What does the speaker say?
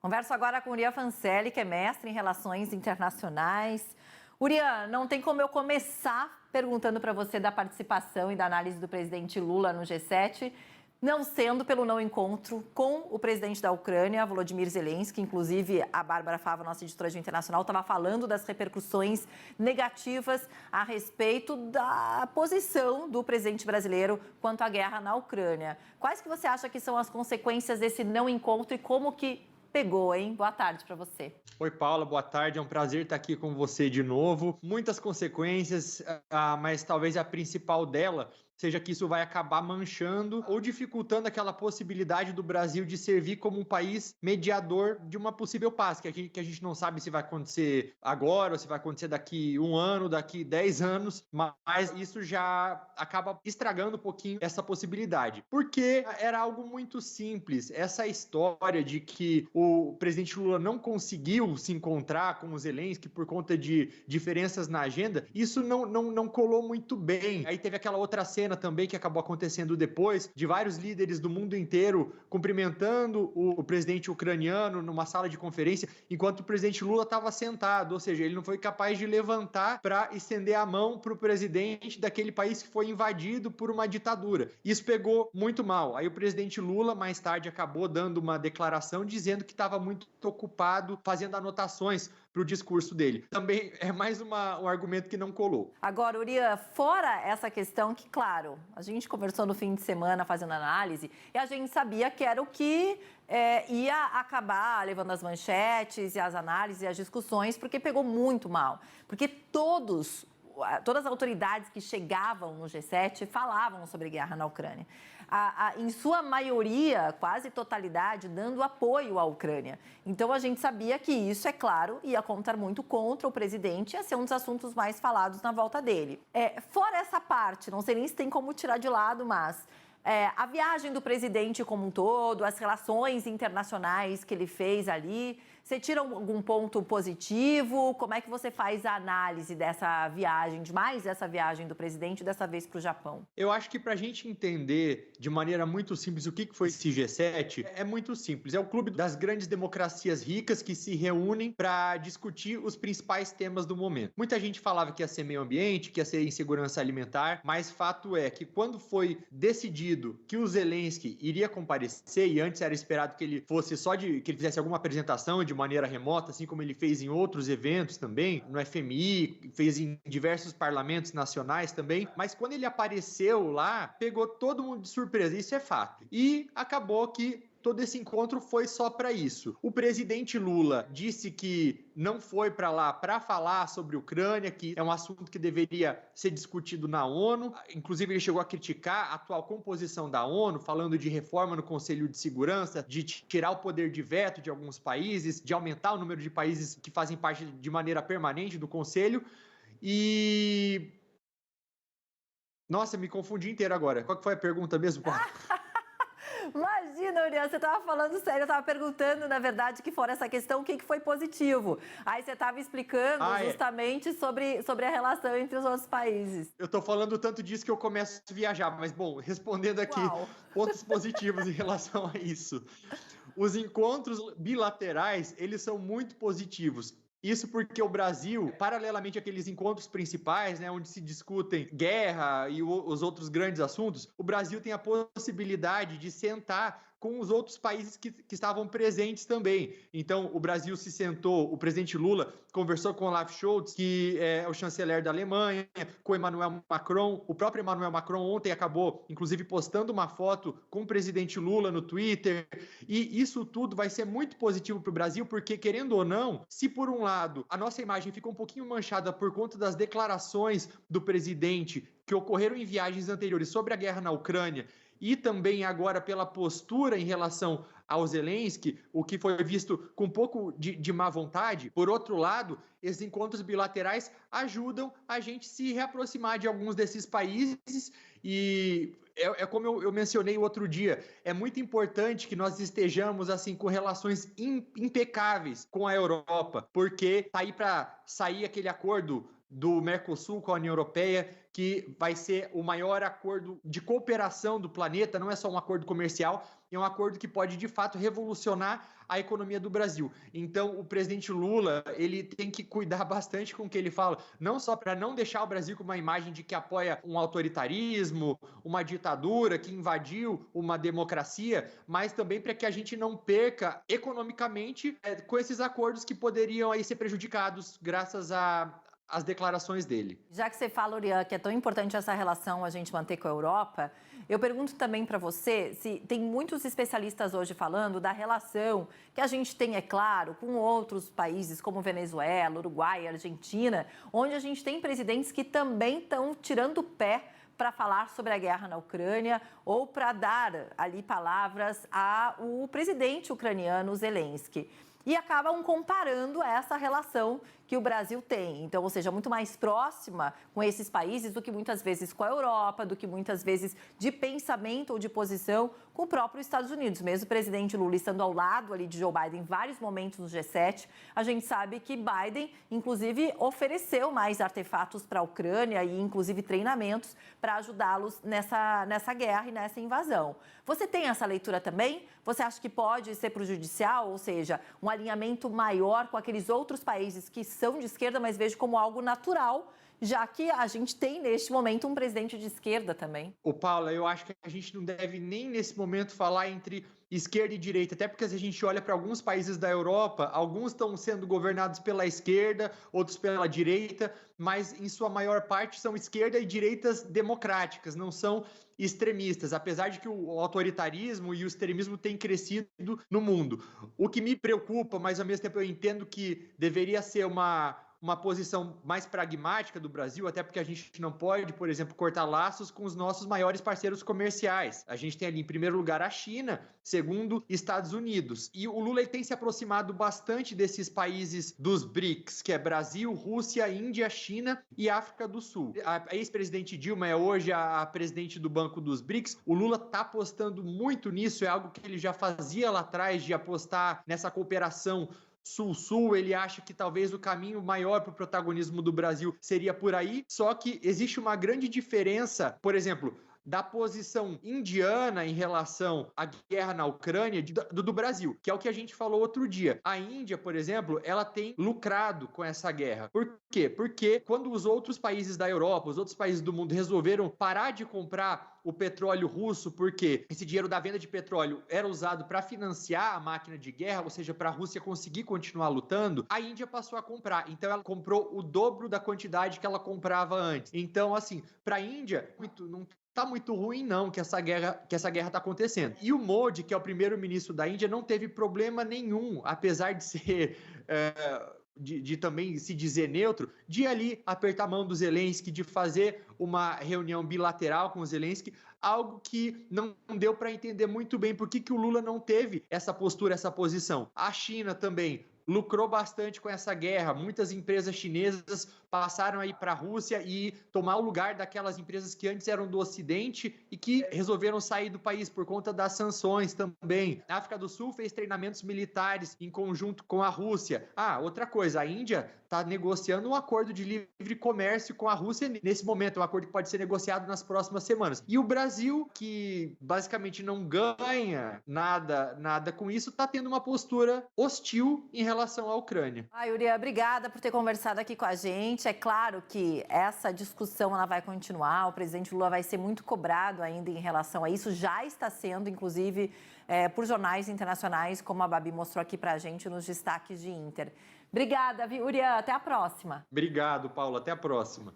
Converso agora com Urian Fancelli, que é mestre em Relações Internacionais. Urian, não tem como eu começar perguntando para você da participação e da análise do presidente Lula no G7, não sendo pelo não encontro com o presidente da Ucrânia, Volodymyr Zelensky. Inclusive, a Bárbara Fava, nossa editora de internacional, estava falando das repercussões negativas a respeito da posição do presidente brasileiro quanto à guerra na Ucrânia. Quais que você acha que são as consequências desse não encontro e como que pegou, hein? Boa tarde para você. Oi, Paula, boa tarde. É um prazer estar aqui com você de novo. Muitas consequências, mas talvez a principal dela seja que isso vai acabar manchando ou dificultando aquela possibilidade do Brasil de servir como um país mediador de uma possível paz, que a gente não sabe se vai acontecer agora ou se vai acontecer daqui 1 ano, daqui 10 anos, mas isso já acaba estragando um pouquinho essa possibilidade. Porque era algo muito simples, essa história de que o presidente Lula não conseguiu se encontrar com o Zelensky por conta de diferenças na agenda, isso não colou muito bem. Aí teve aquela outra cena também que acabou acontecendo depois, de vários líderes do mundo inteiro cumprimentando o presidente ucraniano numa sala de conferência, enquanto o presidente Lula estava sentado, ou seja, ele não foi capaz de levantar para estender a mão para o presidente daquele país que foi invadido por uma ditadura. Isso pegou muito mal. Aí o presidente Lula, mais tarde, acabou dando uma declaração dizendo que estava muito ocupado fazendo anotações para o discurso dele. Também é mais um argumento que não colou. Agora, Urian, fora essa questão que, claro, a gente conversou no fim de semana fazendo análise e a gente sabia que era o que ia acabar levando as manchetes e as análises e as discussões, porque pegou muito mal. Porque todas as autoridades que chegavam no G7 falavam sobre guerra na Ucrânia. Em sua maioria, quase totalidade, dando apoio à Ucrânia. Então, a gente sabia que isso, é claro, ia contar muito contra o presidente, ia ser um dos assuntos mais falados na volta dele. Fora essa parte, não sei nem se tem como tirar de lado, mas a viagem do presidente como um todo, as relações internacionais que ele fez ali, você tira algum ponto positivo? Como é que você faz a análise dessa viagem, de mais essa viagem do presidente, dessa vez para o Japão? Eu acho que para a gente entender de maneira muito simples o que foi esse G7, é muito simples. É o clube das grandes democracias ricas que se reúnem para discutir os principais temas do momento. Muita gente falava que ia ser meio ambiente, que ia ser insegurança alimentar, mas fato é que quando foi decidido que o Zelensky iria comparecer, e antes era esperado que ele fosse que ele fizesse alguma apresentação de maneira remota, assim como ele fez em outros eventos também, no FMI, fez em diversos parlamentos nacionais também, mas quando ele apareceu lá, pegou todo mundo de surpresa, isso é fato. E acabou que todo esse encontro foi só para isso. O presidente Lula disse que não foi para lá para falar sobre a Ucrânia, que é um assunto que deveria ser discutido na ONU. Inclusive, ele chegou a criticar a atual composição da ONU, falando de reforma no Conselho de Segurança, de tirar o poder de veto de alguns países, de aumentar o número de países que fazem parte de maneira permanente do Conselho. E... Nossa, me confundi inteiro agora. Qual que foi a pergunta mesmo, Paulo? Imagina, Urian, você estava falando sério, eu estava perguntando, na verdade, que fora essa questão, o que foi positivo. Aí você estava explicando justamente sobre a relação entre os outros países. Eu estou falando tanto disso que eu começo a viajar, mas, bom, respondendo aqui, pontos positivos em relação a isso. Os encontros bilaterais, eles são muito positivos. Isso porque o Brasil, paralelamente àqueles encontros principais, né, onde se discutem guerra e os outros grandes assuntos, o Brasil tem a possibilidade de sentar com os outros países que estavam presentes também. Então, o Brasil se sentou, o presidente Lula conversou com Olaf Scholz, que é o chanceler da Alemanha, com Emmanuel Macron. O próprio Emmanuel Macron ontem acabou, inclusive, postando uma foto com o presidente Lula no Twitter. E isso tudo vai ser muito positivo para o Brasil, porque, querendo ou não, se por um lado a nossa imagem ficou um pouquinho manchada por conta das declarações do presidente que ocorreram em viagens anteriores sobre a guerra na Ucrânia, e também agora pela postura em relação ao Zelensky, o que foi visto com um pouco de má vontade. Por outro lado, esses encontros bilaterais ajudam a gente se reaproximar de alguns desses países e como eu mencionei o outro dia, é muito importante que nós estejamos assim com relações impecáveis com a Europa, porque tá aí para sair aquele acordo do Mercosul com a União Europeia, que vai ser o maior acordo de cooperação do planeta, não é só um acordo comercial, e é um acordo que pode, de fato, revolucionar a economia do Brasil. Então, o presidente Lula, ele tem que cuidar bastante com o que ele fala, não só para não deixar o Brasil com uma imagem de que apoia um autoritarismo, uma ditadura que invadiu uma democracia, mas também para que a gente não perca economicamente com esses acordos que poderiam aí ser prejudicados graças às declarações dele. Já que você fala, Orian, que é tão importante essa relação a gente manter com a Europa, eu pergunto também para você se tem muitos especialistas hoje falando da relação que a gente tem, é claro, com outros países como Venezuela, Uruguai, Argentina, onde a gente tem presidentes que também estão tirando o pé para falar sobre a guerra na Ucrânia ou para dar ali palavras ao presidente ucraniano Zelensky. E acabam comparando essa relação que o Brasil tem. Então, ou seja, muito mais próxima com esses países do que muitas vezes com a Europa, do que muitas vezes de pensamento ou de posição com o próprio Estados Unidos. Mesmo o presidente Lula estando ao lado ali de Joe Biden em vários momentos no G7, a gente sabe que Biden, inclusive, ofereceu mais artefatos para a Ucrânia e, inclusive, treinamentos para ajudá-los nessa guerra e nessa invasão. Você tem essa leitura também? Você acha que pode ser prejudicial, ou seja, um alinhamento maior com aqueles outros países que são de esquerda, mas vejo como algo natural, já que a gente tem, neste momento, um presidente de esquerda também? Ô, Paula, eu acho que a gente não deve nem nesse momento falar entre esquerda e direita, até porque se a gente olha para alguns países da Europa, alguns estão sendo governados pela esquerda, outros pela direita, mas em sua maior parte são esquerda e direitas democráticas, não são extremistas, apesar de que o autoritarismo e o extremismo têm crescido no mundo. O que me preocupa, mas ao mesmo tempo eu entendo que deveria ser uma posição mais pragmática do Brasil, até porque a gente não pode, por exemplo, cortar laços com os nossos maiores parceiros comerciais. A gente tem ali, em primeiro lugar, a China, segundo, Estados Unidos. E o Lula ele tem se aproximado bastante desses países dos BRICS, que é Brasil, Rússia, Índia, China e África do Sul. A ex-presidente Dilma é hoje a presidente do Banco dos BRICS. O Lula está apostando muito nisso, é algo que ele já fazia lá atrás, de apostar nessa cooperação Sul-Sul. Ele acha que talvez o caminho maior para o protagonismo do Brasil seria por aí, só que existe uma grande diferença, por exemplo, da posição indiana em relação à guerra na Ucrânia do Brasil, que é o que a gente falou outro dia. A Índia, por exemplo, ela tem lucrado com essa guerra. Por quê? Porque quando os outros países da Europa, os outros países do mundo resolveram parar de comprar o petróleo russo, porque esse dinheiro da venda de petróleo era usado para financiar a máquina de guerra, ou seja, para a Rússia conseguir continuar lutando, a Índia passou a comprar. Então ela comprou o dobro da quantidade que ela comprava antes. Então, assim, para a Índia, não tá muito ruim não que essa guerra tá acontecendo. E o Modi, que é o primeiro-ministro da Índia, não teve problema nenhum, apesar de ser de também se dizer neutro, de ali apertar a mão do Zelensky, de fazer uma reunião bilateral com o Zelensky, algo que não deu para entender muito bem por que o Lula não teve essa postura, essa posição. A China também lucrou bastante com essa guerra. Muitas empresas chinesas passaram aí para a Rússia e tomar o lugar daquelas empresas que antes eram do Ocidente e que resolveram sair do país por conta das sanções também. A África do Sul fez treinamentos militares em conjunto com a Rússia. Outra coisa, a Índia está negociando um acordo de livre comércio com a Rússia nesse momento, um acordo que pode ser negociado nas próximas semanas. E o Brasil, que basicamente não ganha nada com isso, está tendo uma postura hostil em relação à Ucrânia. Orian, obrigada por ter conversado aqui com a gente. É claro que essa discussão ela vai continuar, o presidente Lula vai ser muito cobrado ainda em relação a isso, já está sendo, inclusive, por jornais internacionais, como a Babi mostrou aqui para a gente nos destaques de Inter. Obrigada, Orian, até a próxima. Obrigado, Paulo, até a próxima.